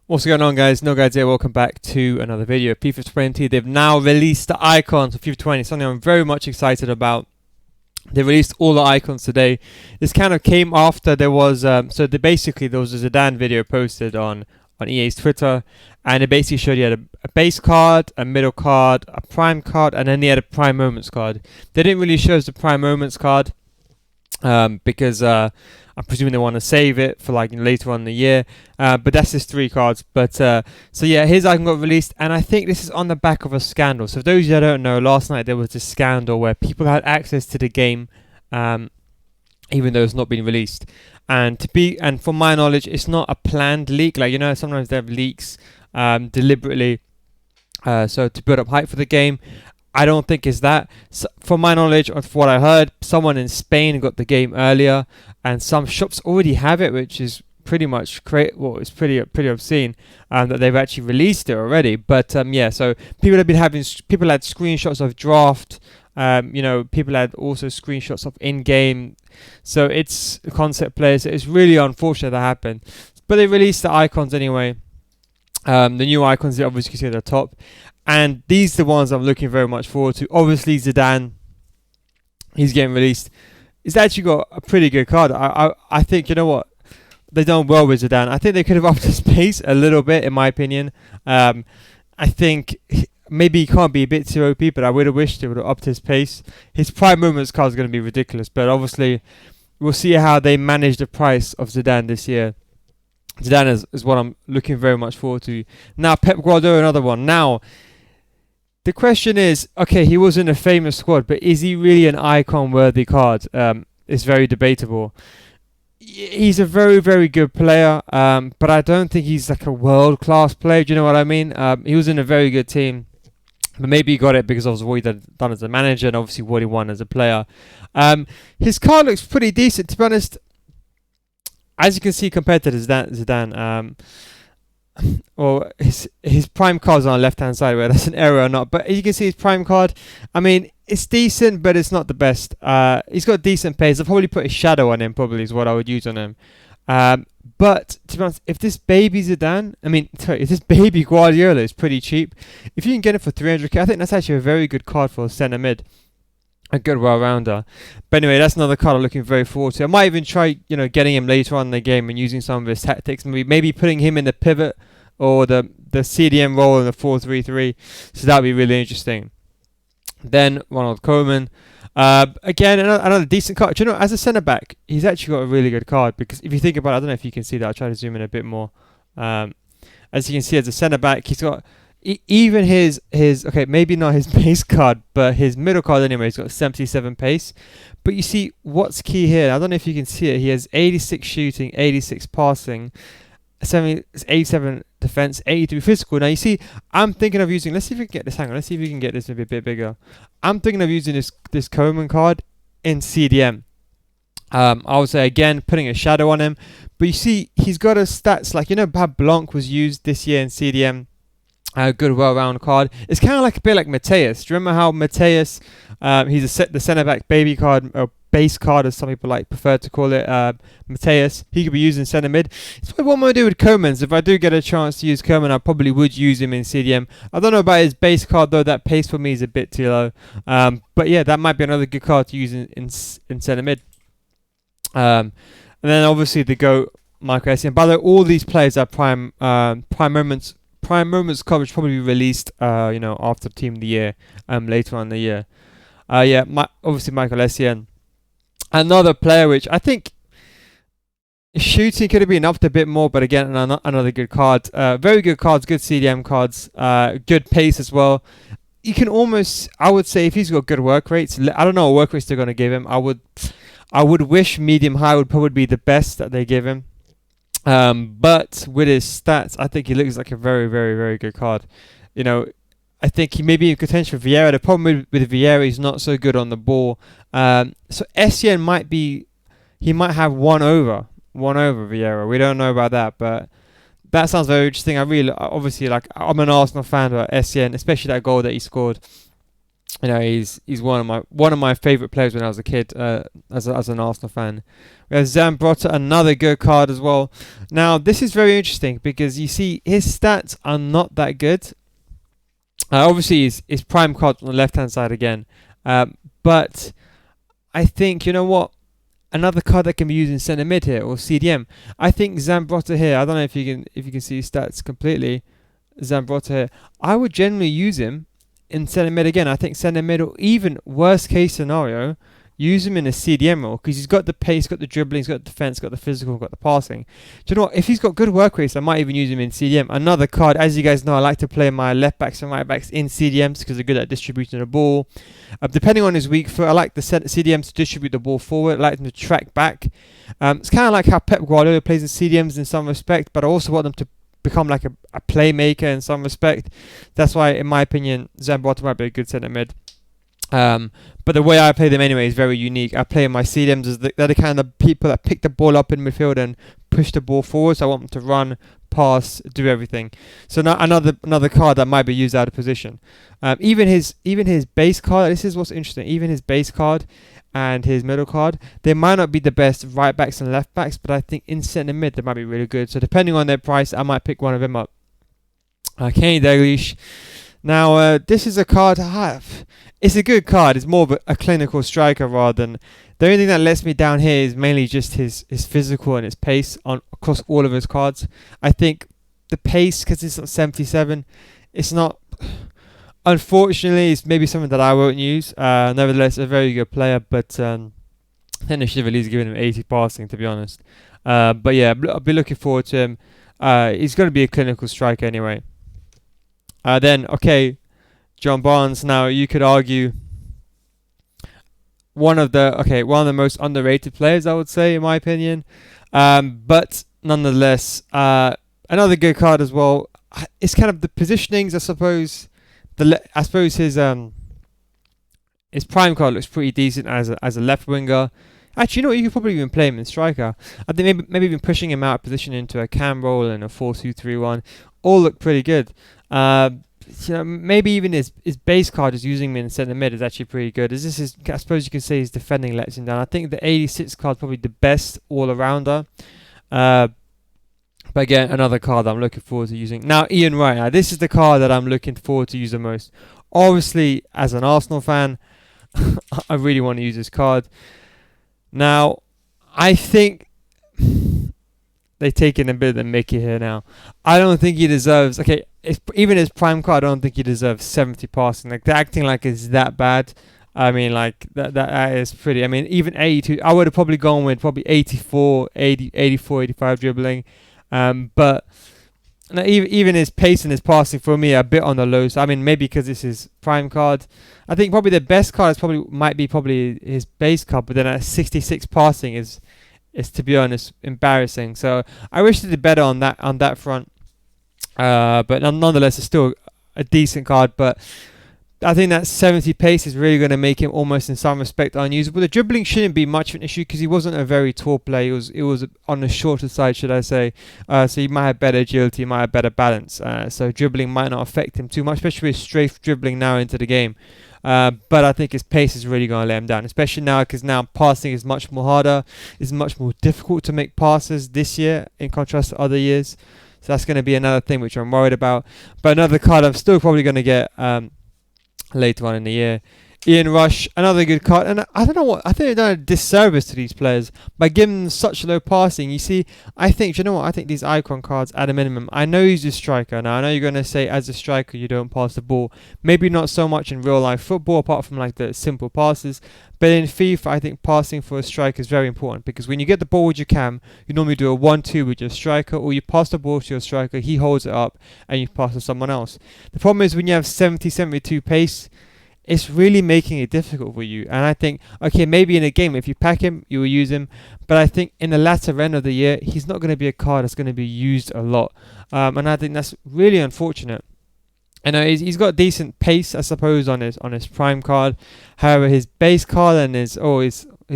What's going on, guys? No Guys here. Welcome back to another video. FIFA 20. They've now released the icons for FIFA 20. Something I'm very much excited about. They released all the icons today. This kind of came after there was there was a Zidane video posted on EA's Twitter, and it basically showed you had a base card, a middle card, a prime card, and then they had a prime moments card. They didn't really show us the prime moments card because I'm presuming they want to save it for later on in the year. But that's just 3 cards. But so yeah, his icon got released, and I think this is on the back of a scandal. So for those of you that don't know, last night there was this scandal where people had access to the game, even though it's not been released. And from my knowledge, it's not a planned leak. Sometimes they have leaks deliberately, so to build up hype for the game. I don't think it's that. So, from my knowledge, of what I heard, someone in Spain got the game earlier, and some shops already have it, which is pretty much it's pretty obscene that they've actually released it already. But yeah, so people had screenshots of draft. People had also screenshots of in-game. So it's concept players. It's really unfortunate that happened. But they released the icons anyway. The new icons, you obviously see at the top. And these are the ones I'm looking very much forward to. Obviously, Zidane, he's getting released. He's actually got a pretty good card. I think, you know what? They've done well with Zidane. I think they could have upped his pace a little bit, in my opinion. I think maybe he can't be a bit too OP, but I would have wished they would have upped his pace. His prime moments card is going to be ridiculous, but obviously, we'll see how they manage the price of Zidane this year. Zidane is what I'm looking very much forward to. Now, Pep Guardiola, another one. Now, the question is, okay, he was in a famous squad, but is he really an icon-worthy card? It's very debatable. He's a very, very good player, but I don't think he's like a world-class player. Do you know what I mean? He was in a very good team, but maybe he got it because of what he'd done as a manager and obviously what he won as a player. His card looks pretty decent, to be honest. As you can see, compared to Zidane, well, his prime card's on the left-hand side, whether that's an error or not. But as you can see, his prime card, I mean, it's decent, but it's not the best. He's got decent pace. I'll probably put a shadow on him, probably is what I would use on him. But to be honest, if this baby Guardiola is pretty cheap, if you can get it for 300k, I think that's actually a very good card for a centre mid. A good well-rounder. But anyway, that's another card I'm looking very forward to. I might even try, getting him later on in the game and using some of his tactics. Maybe putting him in the pivot or the CDM role in the 4-3-3. So that would be really interesting. Then Ronald Koeman. Again, another decent card. Do you know, as a centre-back, he's actually got a really good card. Because if you think about it, I don't know if you can see that. I'll try to zoom in a bit more. As you can see, as a centre-back, he's got... Even his okay, maybe not his base card, but his middle card anyway, he's got 77 pace. But you see, what's key here, I don't know if you can see it, he has 86 shooting, 86 passing, 87 defense, 83 physical. Now you see, I'm thinking of using, let's see if we can get this, hang on, let's see if we can get this maybe a bit bigger. I'm thinking of using this Koeman card in CDM. I would say, again, putting a shadow on him. But you see, he's got a stats, like, how Blanc was used this year in CDM. A good well-rounded card. It's kind of like a bit like Mateus. Do you remember how Mateus, he's the centre-back baby card, or base card, as some people prefer to call it, Mateus. He could be used in centre-mid. It's what I'm going to do with Koeman. If I do get a chance to use Koeman, I probably would use him in CDM. I don't know about his base card, though. That pace for me is a bit too low. But yeah, that might be another good card to use in centre-mid. And then obviously the GOAT, Michael Essien. By the way, all these players are prime moments. Prime moments coverage probably released, after Team of the Year, later on in the year. Obviously Michael Essien, another player which I think shooting could have been upped a bit more, but again, another good card. Very good cards, good CDM cards, good pace as well. You can almost, I would say, if he's got good work rates, I don't know what work rates they're going to give him. I would wish medium high would probably be the best that they give him. But with his stats, I think he looks like a very, very, very good card. I think he may be in contention for Vieira. The problem with Vieira, he's not so good on the ball. So Essien might have one over Vieira. We don't know about that, but that sounds very interesting. I'm an Arsenal fan of Essien, especially that goal that he scored. You know, he's one of my favourite players when I was a kid, as an Arsenal fan. We have Zambrotta, another good card as well. Now, this is very interesting because you see his stats are not that good. Obviously, his prime card on the left-hand side again. But I think, you know what? Another card that can be used in centre mid here, or CDM. I think Zambrotta here, I don't know if you can see his stats completely. Zambrotta here. I would generally use him in centre mid again. I think centre mid, or even worst case scenario, use him in a CDM role because he's got the pace, got the dribbling, he's got the defence, got the physical, got the passing. Do you know what? If he's got good work rates, I might even use him in CDM. Another card, as you guys know, I like to play my left backs and right backs in CDMs because they're good at distributing the ball. Depending on his weak foot, I like the CDMs to distribute the ball forward. I like them to track back. It's kind of like how Pep Guardiola plays in CDMs in some respect, but I also want them to become like a playmaker in some respect. That's why, in my opinion, Zambrotta might be a good centre mid. But the way I play them anyway is very unique. I play my CDMs as they're the kind of people that pick the ball up in midfield and push the ball forward. So I want them to run, pass, do everything. So now another card that might be used out of position. Even his base card. This is what's interesting. Even his base card and his middle card, they might not be the best right backs and left backs, but I think in centre mid they might be really good. So depending on their price, I might pick one of them up. Dalglish. Now, this is a card I have. It's a good card. It's more of a clinical striker rather than... The only thing that lets me down here is mainly just his physical and his pace across all of his cards. I think the pace, because it's not 77, it's not... Unfortunately, it's maybe something that I won't use. Nevertheless, a very good player, but I think they should have at least given him 80 passing, to be honest. But yeah, I'll be looking forward to him. He's going to be a clinical striker anyway. Then, okay, John Barnes. Now, you could argue one of the most underrated players, I would say, in my opinion. But nonetheless, another good card as well. It's kind of the positionings, I suppose. I suppose his prime card looks pretty decent as a left winger. Actually, you know what? You could probably even play him in striker. I think maybe even pushing him out of position into a cam role and a 4-2-3-1 all look pretty good. Maybe even his base card is using him in centre mid is actually pretty good. I suppose you could say his defending lets him down. I think the 86 card is probably the best all arounder. But again, another card that I'm looking forward to using. Now, Ian Wright. Now, this is the card that I'm looking forward to use the most. Obviously, as an Arsenal fan, I really want to use this card. Now, I think they're taking a bit of the mickey here now. I don't think he deserves... Okay, even his prime card, I don't think he deserves 70 passing. Like, they're acting like it's that bad. I mean, like, that is pretty... I mean, even 82... I would have probably gone with probably 84, 85 dribbling. But even his pace and his passing for me are a bit on the low. So, I mean, maybe because this is prime card. I think probably the best card might be his base card, but then at 66 passing is to be honest embarrassing. So I wish they did better on that front. But nonetheless, it's still a decent card. But I think that 70 pace is really going to make him almost in some respect unusable. The dribbling shouldn't be much of an issue because he wasn't a very tall player. It was on the shorter side, should I say. So he might have better agility, might have better balance. So dribbling might not affect him too much, especially with strafe dribbling now into the game. But I think his pace is really going to let him down, especially now because now passing is much more harder. It's much more difficult to make passes this year in contrast to other years. So that's going to be another thing which I'm worried about. But another card I'm still probably going to get later on in the year. Ian Rush, another good card. And I don't know what, I think they've done a disservice to these players by giving them such low passing. You see, I think these icon cards at a minimum, I know he's a striker. Now, I know you're going to say as a striker you don't pass the ball. Maybe not so much in real life football apart from like the simple passes. But in FIFA, I think passing for a striker is very important because when you get the ball with your cam, you normally do a 1-2 with your striker, or you pass the ball to your striker, he holds it up and you pass to someone else. The problem is when you have 72 pace, it's really making it difficult for you. And I think, okay, maybe in a game, if you pack him, you will use him. But I think in the latter end of the year, he's not going to be a card that's going to be used a lot. And I think that's really unfortunate. I know he's got decent pace, I suppose, on his prime card. However, his base card and his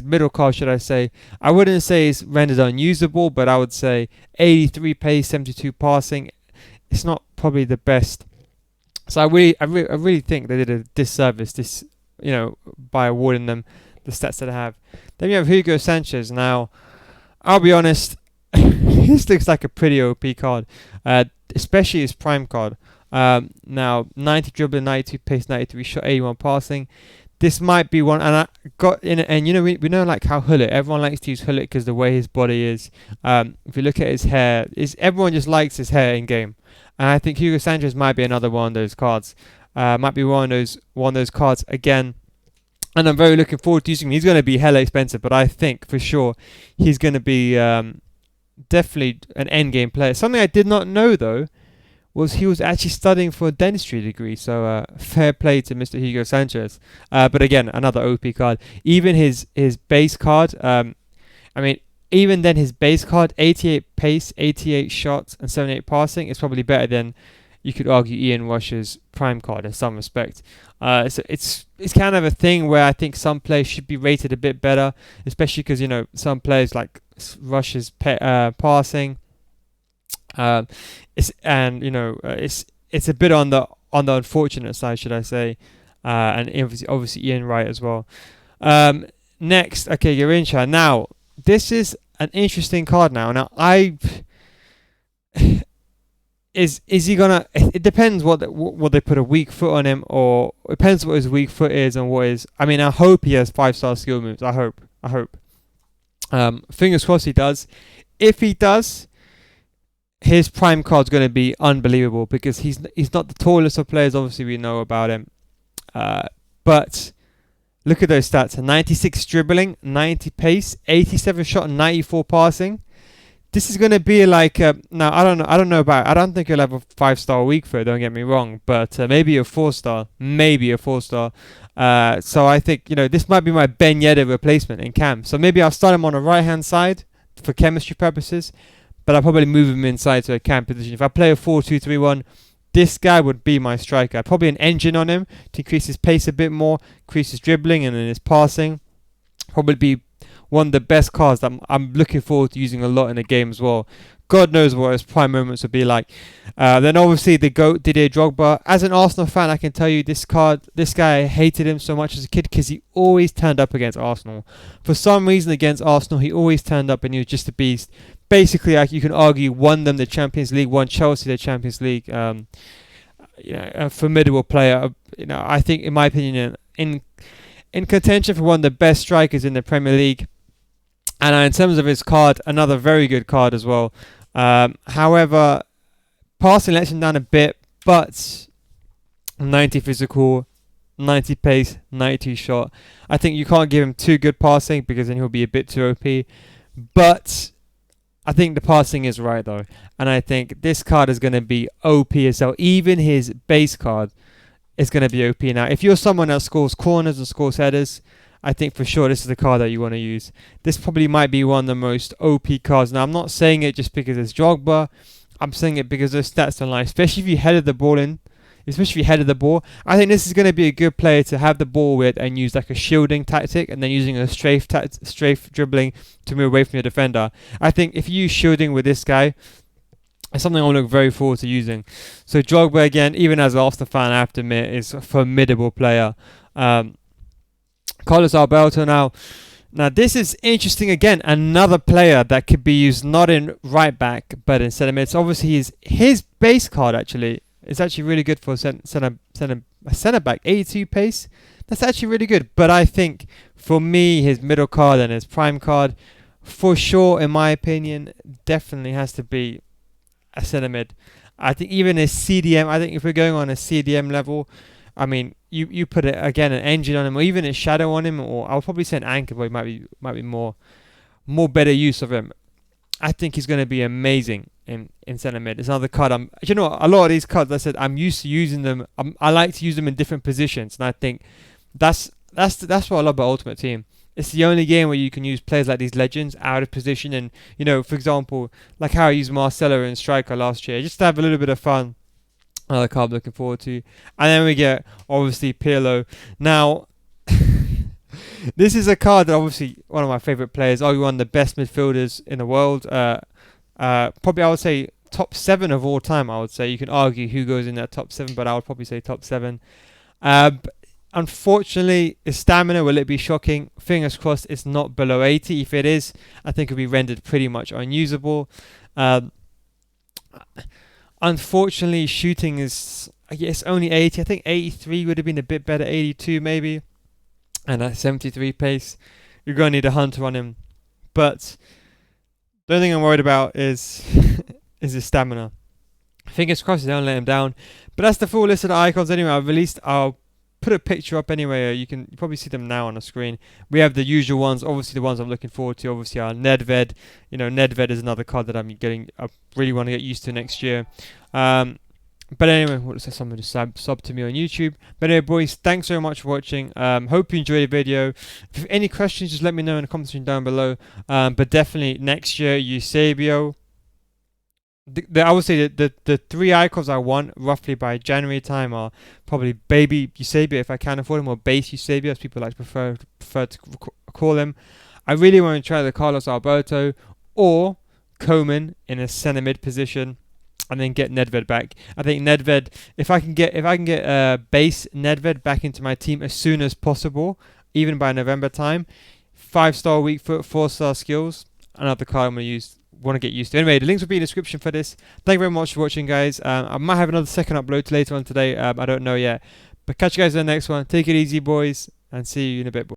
middle card, should I say, I wouldn't say it's rendered unusable, but I would say 83 pace, 72 passing. It's not probably the best So I really think they did a disservice by awarding them the stats that I have. Then you have Hugo Sanchez. Now, I'll be honest, this looks like a pretty OP card, especially his prime card. Now 90 dribbling, 92 pace, 93 shot, 81 passing. This might be one, and I got in, and we know like how Hullet. Everyone likes to use Hullet because the way his body is. If you look at his hair, everyone just likes his hair in game, and I think Hugo Sanchez might be another one of those cards. Might be one of those cards again, and I'm very looking forward to using him. He's going to be hella expensive, but I think for sure he's going to be definitely an end game player. Something I did not know though was he was actually studying for a dentistry degree. So fair play to Mr. Hugo Sanchez. But again, another OP card. Even his base card, even then his base card, 88 pace, 88 shots, and 78 passing is probably better than, you could argue, Ian Rush's prime card in some respect. So it's kind of a thing where I think some players should be rated a bit better, especially because some players like Rush's passing. It's a bit on the unfortunate side, should I say, and obviously Ian Wright as well. Next, okay, Garrincha. Now this is an interesting card. Now is he gonna? It depends what they put a weak foot on him, or it depends what his weak foot is and what is. I mean, I hope he has 5-star skill moves. I hope. Fingers crossed he does. If he does, his prime card's going to be unbelievable because he's not the tallest of players. Obviously, we know about him, but look at those stats: 96 dribbling, 90 pace, 87 shot, and 94 passing. This is going to be like now. I don't know I don't think he'll have a 5-star weak foot. Don't get me wrong, but maybe a 4-star, So I think this might be my Ben Yedder replacement in cam. So maybe I'll start him on the right hand side for chemistry purposes. But I'll probably move him inside to a cam position. If I play a 4-2-3-1, this guy would be my striker. Probably an engine on him to increase his pace a bit more, increase his dribbling and then his passing. Probably be one of the best cards that I'm looking forward to using a lot in the game as well. God knows what his prime moments would be like. Then obviously the GOAT, Didier Drogba. As an Arsenal fan, I can tell you this guy, I hated him so much as a kid because he always turned up against Arsenal. For some reason against Arsenal, he always turned up and he was just a beast. Basically, you can argue, won them the Champions League, won Chelsea the Champions League. A formidable player. I think, in my opinion, in contention for one of the best strikers in the Premier League. And in terms of his card, another very good card as well. However, passing lets him down a bit, but 90 physical, 90 pace, 92 shot. I think you can't give him too good passing because then he'll be a bit too OP. But I think the passing is right though. And I think this card is going to be OP as well. Even his base card is going to be OP. Now, if you're someone that scores corners and scores headers, I think for sure this is the card that you want to use. This probably might be one of the most OP cards. Now, I'm not saying it just because it's Drogba. I'm saying it because those stats don't lie. Especially if you headed the ball in. Especially if you headed the ball. I think this is going to be a good player to have the ball with and use like a shielding tactic and then using a strafe dribbling to move away from your defender. I think if you use shielding with this guy, it's something I'll look very forward to using. So Drogba, again, even as an Arsenal fan, I have to admit, is a formidable player. Carlos Alberto now this is interesting again. Another player that could be used not in right back but in centre mid. Obviously his base card is actually really good for centre back. 82 pace. That's actually really good. But I think for me his middle card and his prime card for sure, in my opinion, definitely has to be a centre mid. I think even his CDM. I think if we're going on a CDM level, I mean, you put it again an engine on him, or even a shadow on him, or I'll probably say an anchor, but it might be more better use of him. I think he's going to be amazing in centre mid. It's another card. A lot of these cards, I said, I'm used to using them. I like to use them in different positions, and I think that's what I love about Ultimate Team. It's the only game where you can use players like these legends out of position, and for example, like how I used Marcelo in Striker last year, just to have a little bit of fun. Another card I'm looking forward to. And then we get, obviously, Pirlo. Now, this is a card that obviously one of my favourite players, arguably one of the best midfielders in the world. Probably I would say top 7 of all time, I would say. You can argue who goes in that top 7, but I would probably say top 7. Unfortunately, his stamina, will it be shocking? Fingers crossed it's not below 80. If it is, I think it'll be rendered pretty much unusable. Unfortunately, shooting is, I guess, only 80. I think 83 would have been a bit better, 82 maybe. And at 73 pace, you're going to need a hunter on him. But the only thing I'm worried about is his stamina. Fingers crossed they don't let him down. But that's the full list of the icons anyway. I'll put a picture up anyway. You can probably see them now on the screen. We have the usual ones. Obviously, the ones I'm looking forward to obviously are Nedved. You know, Nedved is another card that I really want to get used to next year. But anyway, what's someone to sub to me on YouTube. But anyway, boys, thanks very much for watching. Hope you enjoyed the video. If you have any questions, just let me know in the comment section down below. But definitely next year, Eusebio. I would say that the 3 icons I want roughly by January time are probably Baby Eusebio if I can afford him, or Base Eusebio as people like prefer to call him. I really want to try the Carlos Alberto or Koeman in a centre mid position, and then get Nedved back. I think Nedved, if I can get base Nedved back into my team as soon as possible, even by November time, 5-star weak foot, 4-star skills, another card I'm going to want to get used to. Anyway, the links will be in the description for this. Thank you very much for watching, guys. I might have another second upload later on today. I don't know yet. But catch you guys in the next one. Take it easy, boys, and see you in a bit.